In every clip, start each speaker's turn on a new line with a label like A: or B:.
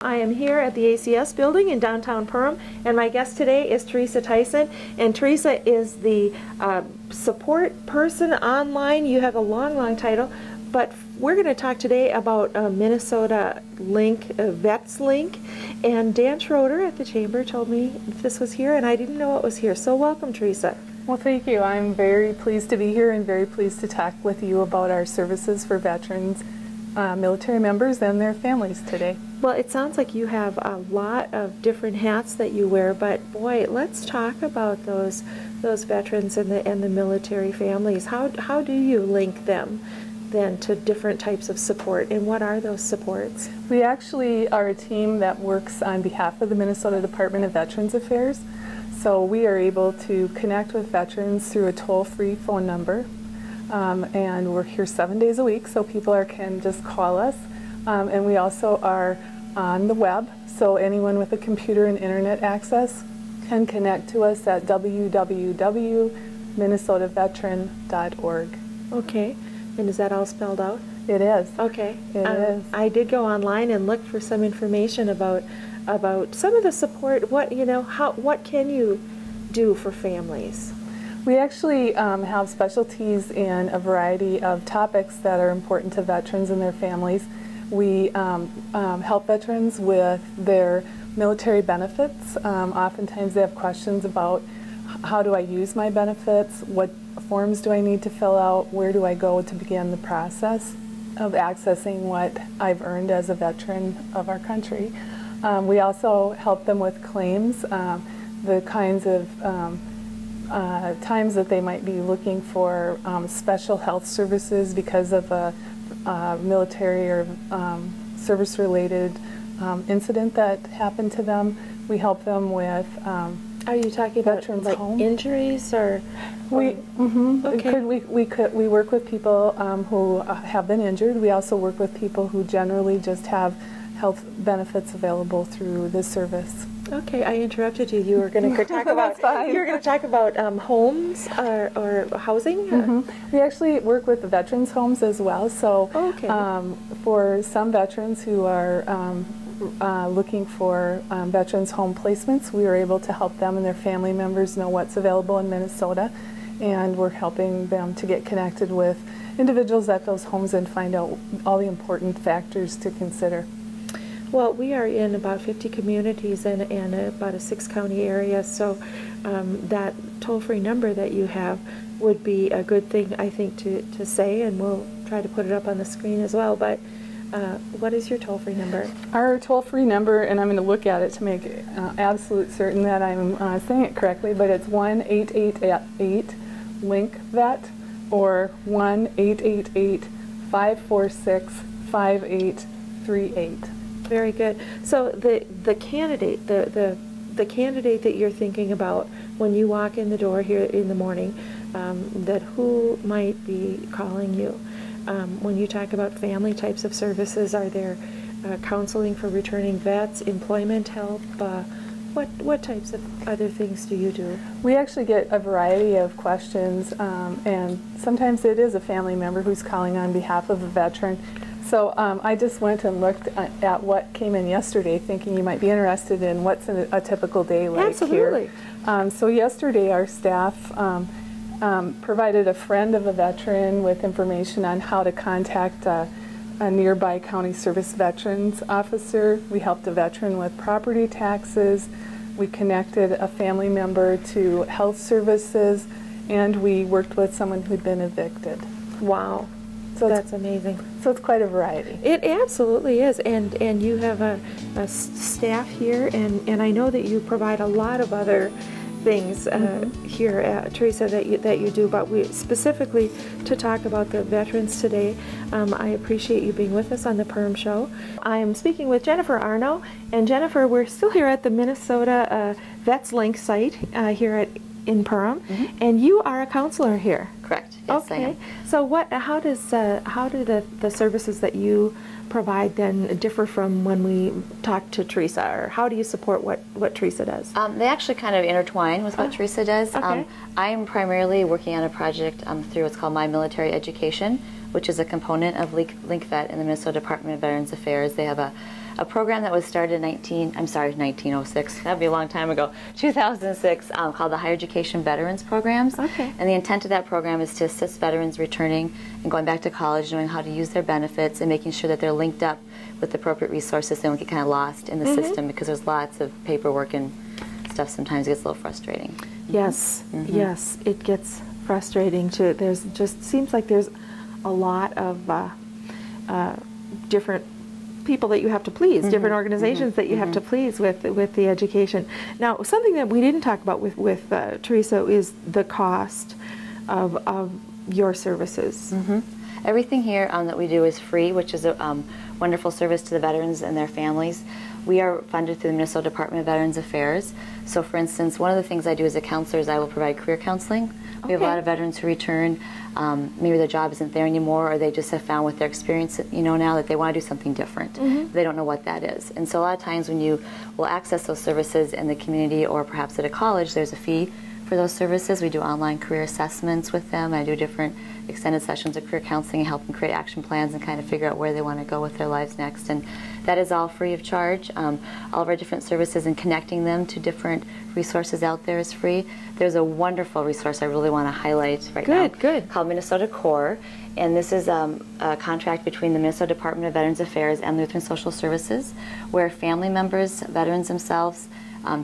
A: I am here at the ACS building in downtown Perham, and my guest today is Teresa Tyson. And Teresa is the support person online. You have a long title, but we're going to talk today about Minnesota Link, Vets Link. And Dan Schroeder at the Chamber told me this was here, and I didn't know it was here. So welcome, Teresa.
B: Well, thank you. I'm very pleased to be here and very pleased to talk with you about our services for veterans, military members, and their families today.
A: Well, it sounds like you have a lot of different hats that you wear, but boy, let's talk about those veterans and the military families. How do you link them then to different types of support, and what are those supports?
B: We actually are a team that works on behalf of the Minnesota Department of Veterans Affairs. So we are able to connect with veterans through a toll-free phone number, and we're here 7 days a week, so people can just call us. And we also are on the web, so anyone with a computer and internet access can connect to us at www.minnesotaveteran.org.
A: Okay, and is that all spelled out?
B: It is.
A: Okay.
B: It is.
A: I did go online and look for some information about some of the support. What can you do for families?
B: We actually have specialties in a variety of topics that are important to veterans and their families. We help veterans with their military benefits. Oftentimes they have questions about how do I use my benefits, what forms do I need to fill out, where do I go to begin the process of accessing what I've earned as a veteran of our country. We also help them with claims, the kinds of times that they might be looking for special health services because of a military or service-related incident that happened to them. We help them with
A: are you talking about like injuries or?
B: We work with people who have been injured. We also work with people who generally just have health benefits available through this service.
A: Okay, I interrupted you. You were going to talk about homes or housing.
B: We actually work with the veterans' homes as well. So, for some veterans who are looking for veterans' home placements, we are able to help them and their family members know what's available in Minnesota, and we're helping them to get connected with individuals at those homes and find out all the important factors to consider.
A: Well, we are in about 50 communities and about a 6-county area, so that toll-free number that you have would be a good thing, I think, to say, and we'll try to put it up on the screen as well. But what is your toll-free number?
B: Our toll-free number, and I'm going to look at it to make absolute certain that I'm saying it correctly, but it's 1-888-LINK-VET or 1-888-546-5838.
A: Very good. So the candidate, the candidate that you're thinking about when you walk in the door here in the morning, that who might be calling you? When you talk about family types of services, are there counseling for returning vets, employment help? What types of other things do you do?
B: We actually get a variety of questions, and sometimes it is a family member who's calling on behalf of a veteran. So I just went and looked at what came in yesterday, thinking you might be interested in what's a typical day like.
A: Absolutely.
B: Here. So yesterday our staff provided a friend of a veteran with information on how to contact a nearby county service veterans officer. We helped a veteran with property taxes. We connected a family member to health services, and we worked with someone who'd been evicted.
A: Wow. So that's amazing.
B: So it's quite a variety. It
A: absolutely is, and you have a staff here, and I know that you provide a lot of other things here, Teresa, that you do, but we specifically to talk about the veterans today. I appreciate you being with us on the Perham Show. I am speaking with Jennifer Arno, and Jennifer, we're still here at the Minnesota Vets Link site here in Perham, and you are a counselor here.
C: Correct. Yes,
A: okay.
C: I am.
A: So how do the services that you provide then differ from when we talk to Teresa, or how do you support what Teresa does?
C: They actually kind of intertwine with what Teresa does.
A: Okay.
C: I'm primarily working on a project through what's called My Military Education, which is a component of Link Vet in the Minnesota Department of Veterans Affairs. They have a a program that was started in 1906. That'd be a long time ago. 2006, called the Higher Education Veterans Programs.
A: Okay.
C: And the intent of that program is to assist veterans returning and going back to college, knowing how to use their benefits and making sure that they're linked up with appropriate resources so they don't get kind of lost in the system, because there's lots of paperwork and stuff. Sometimes it gets a little frustrating.
A: Yes, yes, it gets frustrating too. There's just seems like there's a lot of different people that you have to please, different organizations that you have to please with the education. Now, something that we didn't talk about with Teresa is the cost of your services.
C: Everything here that we do is free, which is a wonderful service to the veterans and their families. We are funded through the Minnesota Department of Veterans Affairs. So, for instance, one of the things I do as a counselor is I will provide career counseling. We have a lot of veterans who return. Maybe their job isn't there anymore, or they just have found with their experience, now that they want to do something different. They don't know what that is. And so a lot of times when you will access those services in the community or perhaps at a college, there's a fee for those services. We do online career assessments with them. I do different extended sessions of career counseling and help them create action plans and kind of figure out where they want to go with their lives next. And that is all free of charge. All of our different services and connecting them to different resources out there is free. There's a wonderful resource I really want to highlight right now called Minnesota Core. And this is a contract between the Minnesota Department of Veterans Affairs and Lutheran Social Services, where family members, veterans themselves,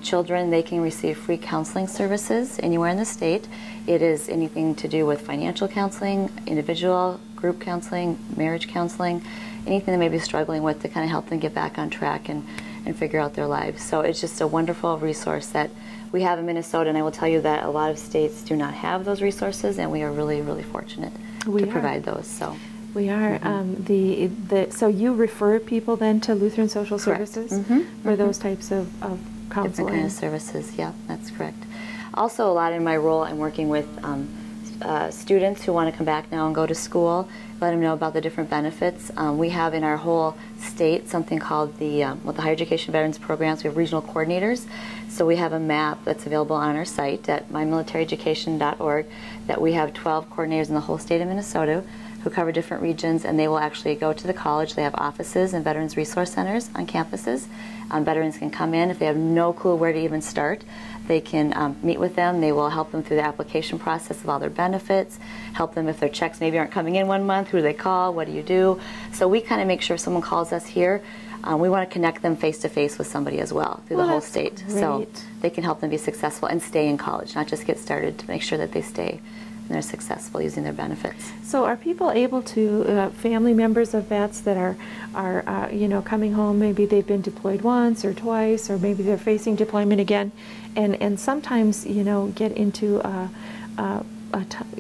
C: children, they can receive free counseling services anywhere in the state. It is anything to do with financial counseling, individual, group counseling, marriage counseling, anything they may be struggling with to kind of help them get back on track and figure out their lives. So it's just a wonderful resource that we have in Minnesota, and I will tell you that a lot of states do not have those resources, and we are really, really fortunate to provide those. So.
A: We are. So you refer people then to Lutheran Social Services for those types of counseling?
C: Different kind of services, yeah, that's correct. Also, a lot in my role, I'm working with students who want to come back now and go to school, let them know about the different benefits. We have in our whole state something called the Higher Education Veterans Programs. We have regional coordinators. So we have a map that's available on our site at mymilitary.education.org that we have 12 coordinators in the whole state of Minnesota who cover different regions, and they will actually go to the college. They have offices and veterans resource centers on campuses. Veterans can come in if they have no clue where to even start. They can meet with them. They will help them through the application process of all their benefits, help them if their checks maybe aren't coming in one month. Who do they call? What do you do? So we kind of make sure if someone calls us here, we want to connect them face-to-face with somebody as well through the whole state.
A: Great.
C: So they can help them be successful and stay in college, not just get started, to make sure that they stay and they're successful using their benefits.
A: So are people able to, family members of vets that are coming home, maybe they've been deployed once or twice, or maybe they're facing deployment again, and sometimes, get into,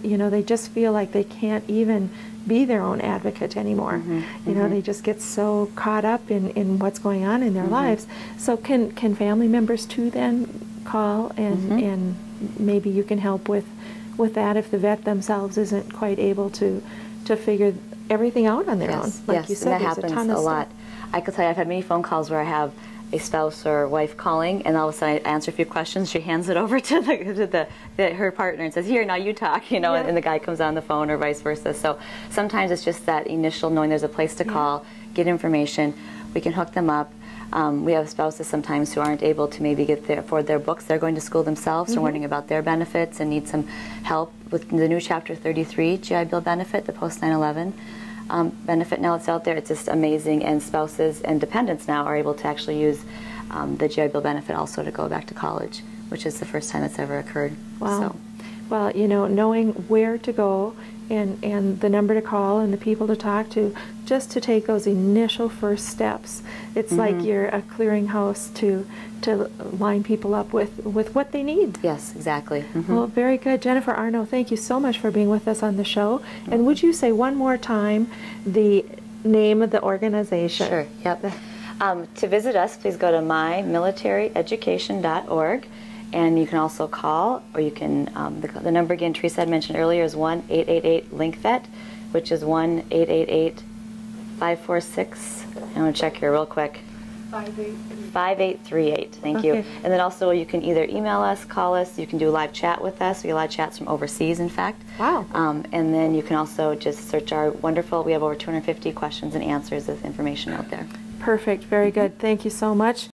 A: they just feel like they can't even be their own advocate anymore. They just get so caught up in what's going on in their lives. So can family members too then call and maybe you can help with that if the vet themselves isn't quite able to figure everything out on their own. Like you said,
C: and that happens a lot. I can tell you I've had many phone calls where I have a spouse or wife calling, and all of a sudden I answer a few questions. She hands it over to her partner and says, "Here, now you talk," and the guy comes on the phone, or vice versa. So sometimes it's just that initial knowing there's a place to call, get information. We can hook them up. We have spouses sometimes who aren't able to maybe afford their books. They're going to school themselves or wondering about their benefits and need some help with the new Chapter 33 GI Bill benefit, the post 9/11 benefit now it's out there. It's just amazing, and spouses and dependents now are able to actually use the GI Bill benefit also to go back to college, which is the first time that's ever occurred.
A: Wow.
C: So.
A: Well, knowing where to go and the number to call and the people to talk to, just to take those initial first steps. It's like you're a clearinghouse to line people up with what they need.
C: Yes, exactly.
A: Well, very good. Jennifer Arno, thank you so much for being with us on the show. And would you say one more time the name of the organization?
C: Sure, yep. To visit us, please go to mymilitary.education.org. And you can also call, or you can, the number again Teresa had mentioned earlier is 1-888-LINK-VET, which is 1-888-546, I'm going to check here real quick. 5838, thank you. And then also you can either email us, call us, you can do live chat with us. We get live chats from overseas, in fact.
A: Wow.
C: And then you can also just search our wonderful, we have over 250 questions and answers with information out there.
A: Perfect. Very good. Thank you so much.